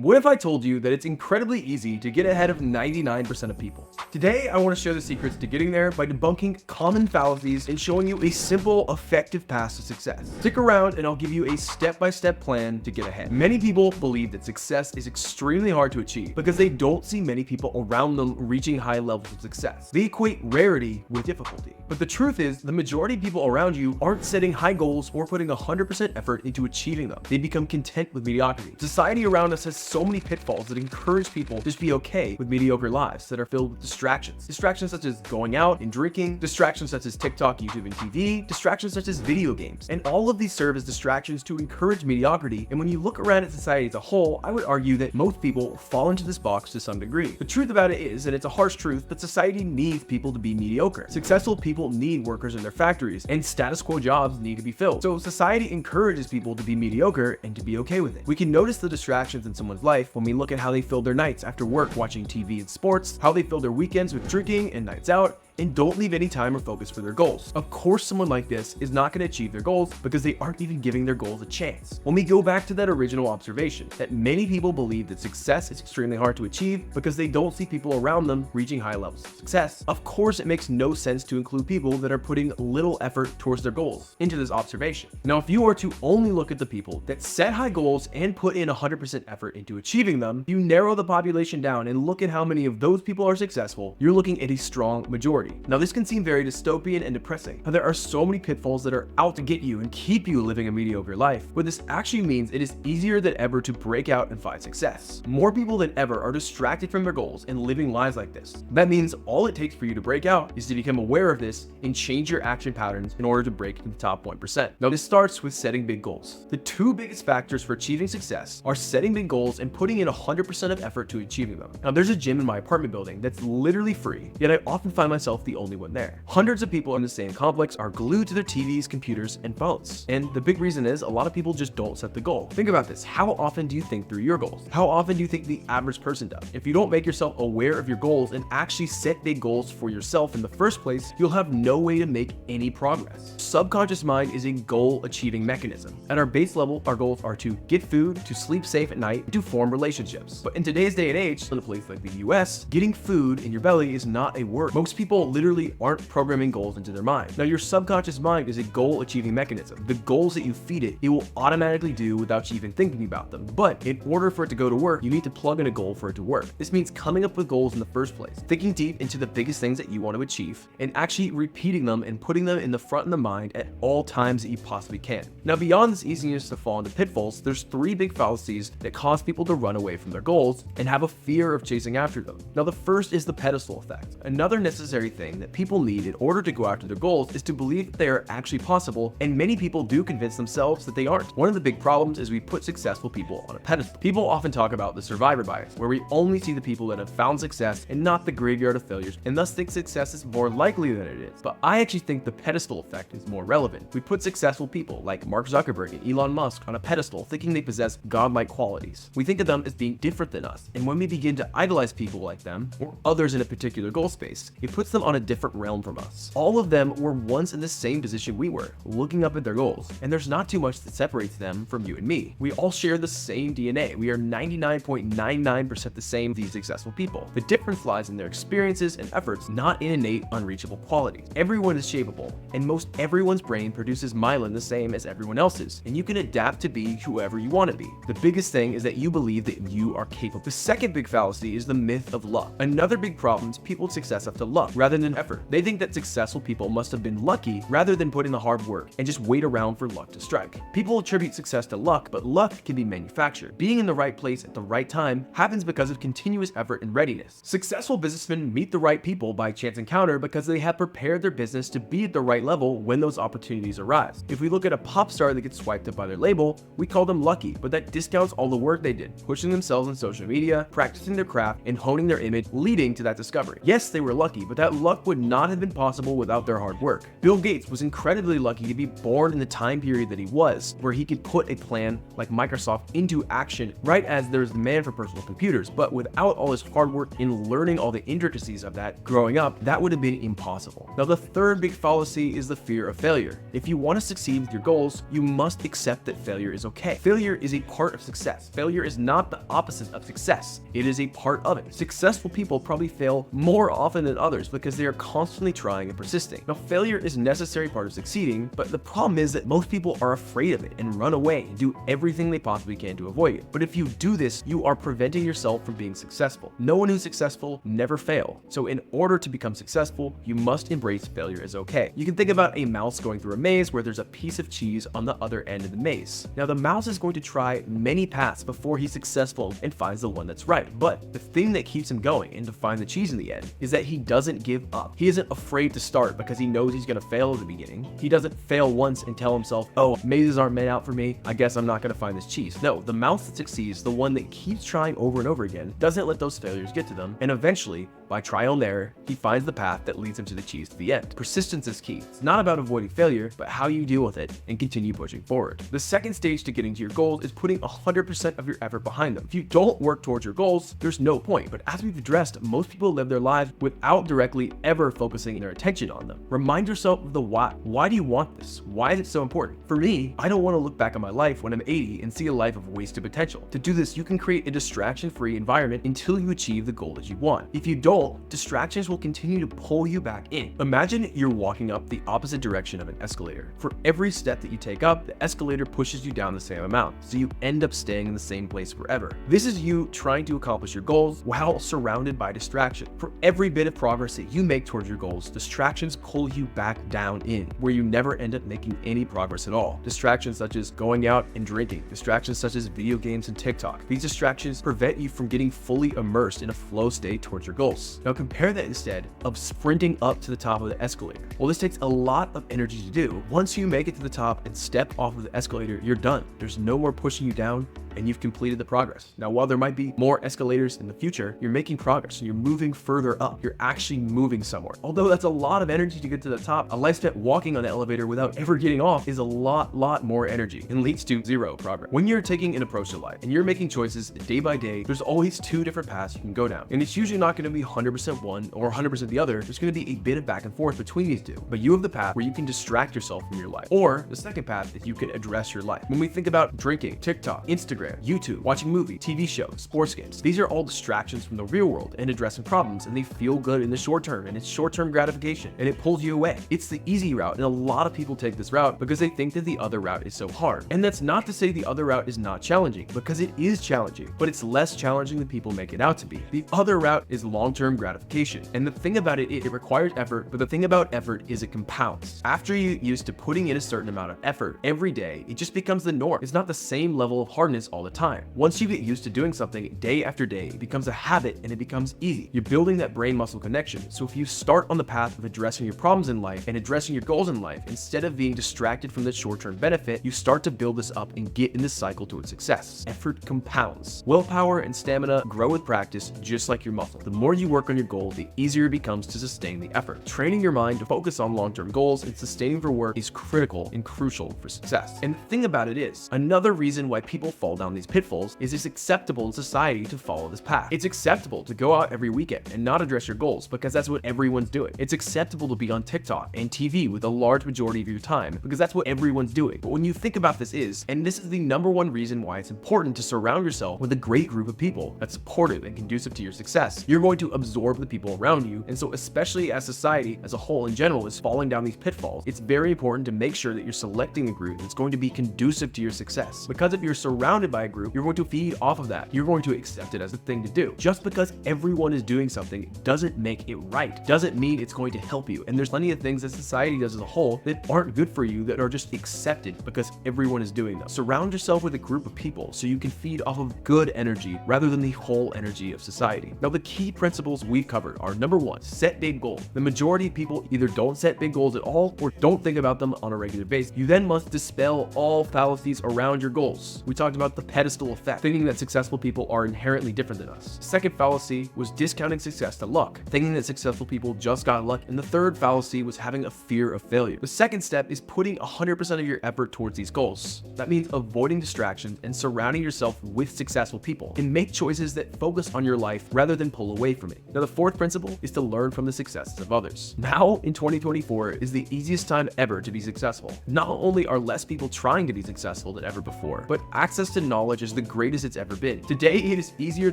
What if I told you that it's incredibly easy to get ahead of 99% of people? Today, I want to share the secrets to getting there by debunking common fallacies and showing you a simple, effective path to success. Stick around and I'll give you a step-by-step plan to get ahead. Many people believe that success is extremely hard to achieve because they don't see many people around them reaching high levels of success. They equate rarity with difficulty. But the truth is, the majority of people around you aren't setting high goals or putting 100% effort into achieving them. They become content with mediocrity. Society around us has so many pitfalls that encourage people to just be okay with mediocre lives that are filled with distractions. Distractions such as going out and drinking, distractions such as TikTok, YouTube, and TV, distractions such as video games. And all of these serve as distractions to encourage mediocrity. And when you look around at society as a whole, I would argue that most people fall into this box to some degree. The truth about it is, and it's a harsh truth, that society needs people to be mediocre. Successful people need workers in their factories, and status quo jobs need to be filled. So society encourages people to be mediocre and to be okay with it. We can notice the distractions in someone's life when we look at how they filled their nights after work watching TV and sports, how they filled their weekends with drinking and nights out, and don't leave any time or focus for their goals. Of course, someone like this is not going to achieve their goals because they aren't even giving their goals a chance. When we go back to that original observation, that many people believe that success is extremely hard to achieve because they don't see people around them reaching high levels of success. Of course, it makes no sense to include people that are putting little effort towards their goals into this observation. Now, if you are to only look at the people that set high goals and put in 100% effort into achieving them, you narrow the population down and look at how many of those people are successful, you're looking at a strong majority. Now, this can seem very dystopian and depressing, how there are so many pitfalls that are out to get you and keep you living a mediocre life. What this actually means, it is easier than ever to break out and find success. More people than ever are distracted from their goals and living lives like this. That means all it takes for you to break out is to become aware of this and change your action patterns in order to break into the top 1%. Now, this starts with setting big goals. The two biggest factors for achieving success are setting big goals and putting in 100% of effort to achieving them. Now, there's a gym in my apartment building that's literally free, yet I often find myself the only one there. Hundreds of people in the same complex are glued to their TVs, computers, and phones. And the big reason is a lot of people just don't set the goal. Think about this. How often do you think through your goals? How often do you think the average person does? If you don't make yourself aware of your goals and actually set big goals for yourself in the first place, you'll have no way to make any progress. Subconscious mind is a goal-achieving mechanism. At our base level, our goals are to get food, to sleep safe at night, and to form relationships. But in today's day and age, in a place like the US, getting food in your belly is not a work. Most people literally aren't programming goals into their mind. Now, your subconscious mind is a goal-achieving mechanism. The goals that you feed it, it will automatically do without you even thinking about them. But in order for it to go to work, you need to plug in a goal for it to work. This means coming up with goals in the first place, thinking deep into the biggest things that you want to achieve, and actually repeating them and putting them in the front of the mind at all times that you possibly can. Now, beyond this easiness to fall into pitfalls, there's three big fallacies that cause people to run away from their goals and have a fear of chasing after them. Now, the first is the pedestal effect. Another necessary thing that people need in order to go after their goals is to believe that they are actually possible, and many people do convince themselves that they aren't. One of the big problems is we put successful people on a pedestal. People often talk about the survivor bias, where we only see the people that have found success and not the graveyard of failures, and thus think success is more likely than it is. But I actually think the pedestal effect is more relevant. We put successful people like Mark Zuckerberg and Elon Musk on a pedestal, thinking they possess godlike qualities. We think of them as being different than us, and when we begin to idolize people like them, or others in a particular goal space, it puts them on a different realm from us. All of them were once in the same position we were, looking up at their goals, and there's not too much that separates them from you and me. We all share the same DNA. We are 99.99% the same as these successful people. The difference lies in their experiences and efforts, not in innate, unreachable qualities. Everyone is shapeable, and most everyone's brain produces myelin the same as everyone else's, and you can adapt to be whoever you want to be. The biggest thing is that you believe that you are capable. The second big fallacy is the myth of luck. Another big problem is people's success up to luck rather than effort. They think that successful people must have been lucky rather than put in the hard work and just wait around for luck to strike. People attribute success to luck, but luck can be manufactured. Being in the right place at the right time happens because of continuous effort and readiness. Successful businessmen meet the right people by chance encounter because they have prepared their business to be at the right level when those opportunities arise. If we look at a pop star that gets swiped up by their label, we call them lucky, but that discounts all the work they did, pushing themselves on social media, practicing their craft, and honing their image, leading to that discovery. Yes, they were lucky, but that luck would not have been possible without their hard work. Bill Gates was incredibly lucky to be born in the time period that he was, where he could put a plan like Microsoft into action right as there was demand for personal computers. But without all his hard work in learning all the intricacies of that growing up, that would have been impossible. Now, the third big fallacy is the fear of failure. If you want to succeed with your goals, you must accept that failure is okay. Failure is a part of success. Failure is not the opposite of success. It is a part of it. Successful people probably fail more often than others because they are constantly trying and persisting. Now, failure is a necessary part of succeeding, but the problem is that most people are afraid of it and run away and do everything they possibly can to avoid it. But if you do this, you are preventing yourself from being successful. No one who's successful never fail. So in order to become successful, you must embrace failure as okay. You can think about a mouse going through a maze where there's a piece of cheese on the other end of the maze. Now, the mouse is going to try many paths before he's successful and finds the one that's right. But the thing that keeps him going and to find the cheese in the end is that he doesn't give up. He isn't afraid to start because he knows he's going to fail at the beginning. He doesn't fail once and tell himself, oh, mazes aren't meant out for me, I guess I'm not going to find this cheese. No, the mouse that succeeds, the one that keeps trying over and over again, doesn't let those failures get to them, and eventually, by trial and error, he finds the path that leads him to the cheese to the end. Persistence is key. It's not about avoiding failure, but how you deal with it and continue pushing forward. The second stage to getting to your goals is putting 100% of your effort behind them. If you don't work towards your goals, there's no point. But as we've addressed, most people live their lives without directly ever focusing their attention on them. Remind yourself of the why. Why do you want this? Why is it so important? For me, I don't want to look back on my life when I'm 80 and see a life of wasted potential. To do this, you can create a distraction-free environment until you achieve the goal that you want. If you don't, distractions will continue to pull you back in. Imagine you're walking up the opposite direction of an escalator. For every step that you take up, the escalator pushes you down the same amount, so you end up staying in the same place forever. This is you trying to accomplish your goals while surrounded by distraction. For every bit of progress that you make towards your goals, distractions pull you back down in, where you never end up making any progress at all. Distractions such as going out and drinking, distractions such as video games and TikTok. These distractions prevent you from getting fully immersed in a flow state towards your goals. Now compare that instead of sprinting up to the top of the escalator. Well, this takes a lot of energy to do. Once you make it to the top and step off of the escalator, you're done. There's no more pushing you down, and you've completed the progress. Now, while there might be more escalators in the future, you're making progress and you're moving further up. You're actually moving somewhere. Although that's a lot of energy to get to the top, a life spent walking on the elevator without ever getting off is a lot more energy and leads to zero progress. When you're taking an approach to life and you're making choices day by day, there's always two different paths you can go down. And it's usually not going to be 100% one or 100% the other. There's going to be a bit of back and forth between these two. But you have the path where you can distract yourself from your life. Or the second path is you can address your life. When we think about drinking, TikTok, Instagram, YouTube, watching movies, TV shows, sports games, these are all distractions from the real world and addressing problems, and they feel good in the short term, and it's short-term gratification, and it pulls you away. It's the easy route, and a lot of people take this route because they think that the other route is so hard. And that's not to say the other route is not challenging, because it is challenging, but it's less challenging than people make it out to be. The other route is long-term gratification, and the thing about it requires effort, but the thing about effort is it compounds. After you get used to putting in a certain amount of effort every day, it just becomes the norm. It's not the same level of hardness all the time. Once you get used to doing something day after day, it becomes a habit and it becomes easy. You're building that brain muscle connection. So if you start on the path of addressing your problems in life and addressing your goals in life, instead of being distracted from the short-term benefit, you start to build this up and get in this cycle towards success. Effort compounds. Willpower and stamina grow with practice, just like your muscle. The more you work on your goal, the easier it becomes to sustain the effort. Training your mind to focus on long-term goals and sustaining for work is critical and crucial for success. And the thing about it is, another reason why people fall down these pitfalls is it's acceptable in society to follow this path. It's acceptable to go out every weekend and not address your goals because that's what everyone's doing. It's acceptable to be on TikTok and TV with a large majority of your time because that's what everyone's doing. But when you think about this and this is the number one reason why it's important to surround yourself with a great group of people that's supportive and conducive to your success. You're going to absorb the people around you, and so especially as society as a whole in general is falling down these pitfalls, it's very important to make sure that you're selecting a group that's going to be conducive to your success. Because if you're surrounded by a group, you're going to feed off of that. You're going to accept it as a thing to do. Just because everyone is doing something doesn't make it right. Doesn't mean it's going to help you. And there's plenty of things that society does as a whole that aren't good for you that are just accepted because everyone is doing them. Surround yourself with a group of people so you can feed off of good energy rather than the whole energy of society. Now, the key principles we've covered are: number one, set big goals. The majority of people either don't set big goals at all or don't think about them on a regular basis. You then must dispel all fallacies around your goals. We talked about the pedestal effect, thinking that successful people are inherently different than us. The second fallacy was discounting success to luck, thinking that success successful people just got lucky, and the third fallacy was having a fear of failure. The second step is putting 100% of your effort towards these goals. That means avoiding distractions and surrounding yourself with successful people, and make choices that focus on your life rather than pull away from it. Now, the fourth principle is to learn from the successes of others. Now, in 2024, is the easiest time ever to be successful. Not only are less people trying to be successful than ever before, but access to knowledge is the greatest it's ever been. Today, it is easier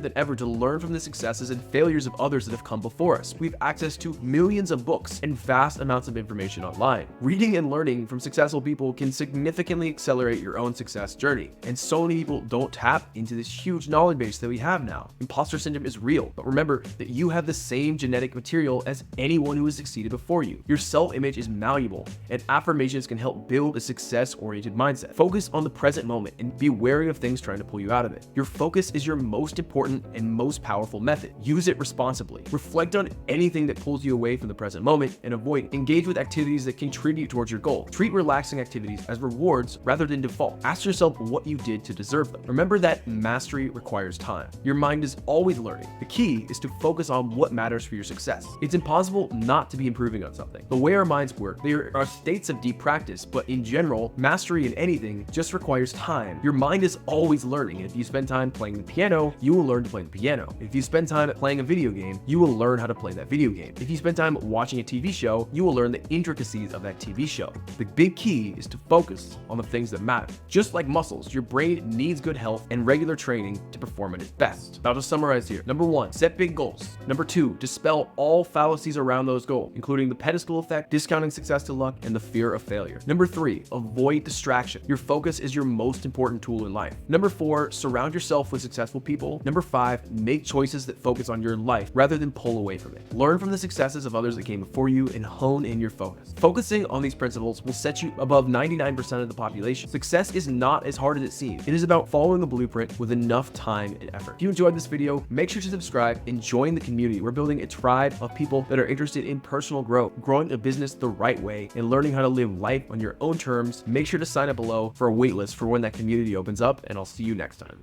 than ever to learn from the successes and failures of others that have come before us. We have access to millions of books and vast amounts of information online. Reading and learning from successful people can significantly accelerate your own success journey, and so many people don't tap into this huge knowledge base that we have now. Imposter syndrome is real, but remember that you have the same genetic material as anyone who has succeeded before you. Your self-image is malleable, and affirmations can help build a success-oriented mindset. Focus on the present moment and be wary of things trying to pull you out of it. Your focus is your most important and most powerful method. Use it responsibly. Reflect on anything that pulls you away from the present moment and engage with activities that contribute towards your goal. Treat relaxing activities as rewards rather than default. Ask yourself what you did to deserve them. Remember that mastery requires time. Your mind is always learning. The key is to focus on what matters for your success. It's impossible not to be improving on something. The way our minds work, there are states of deep practice, but in general, mastery in anything just requires time. Your mind is always learning. If you spend time playing the piano, you will learn to play the piano. If you spend time playing a video game, you will learn how to play that video game. If you spend time watching a TV show, you will learn the intricacies of that TV show. The big key is to focus on the things that matter. Just like muscles, your brain needs good health and regular training to perform at its best. Now, to summarize here, number 1, set big goals. Number 2, dispel all fallacies around those goals, including the pedestal effect, discounting success to luck, and the fear of failure. Number 3, avoid distraction. Your focus is your most important tool in life. Number 4, surround yourself with successful people. Number 5, make choices that focus on your life rather than pull away from it. Learn from the successes of others that came before you and hone in your focus. Focusing on these principles will set you above 99% of the population. Success is not as hard as it seems. It is about following the blueprint with enough time and effort. If you enjoyed this video, make sure to subscribe and join the community. We're building a tribe of people that are interested in personal growth, growing a business the right way, and learning how to live life on your own terms. Make sure to sign up below for a waitlist for when that community opens up, and I'll see you next time.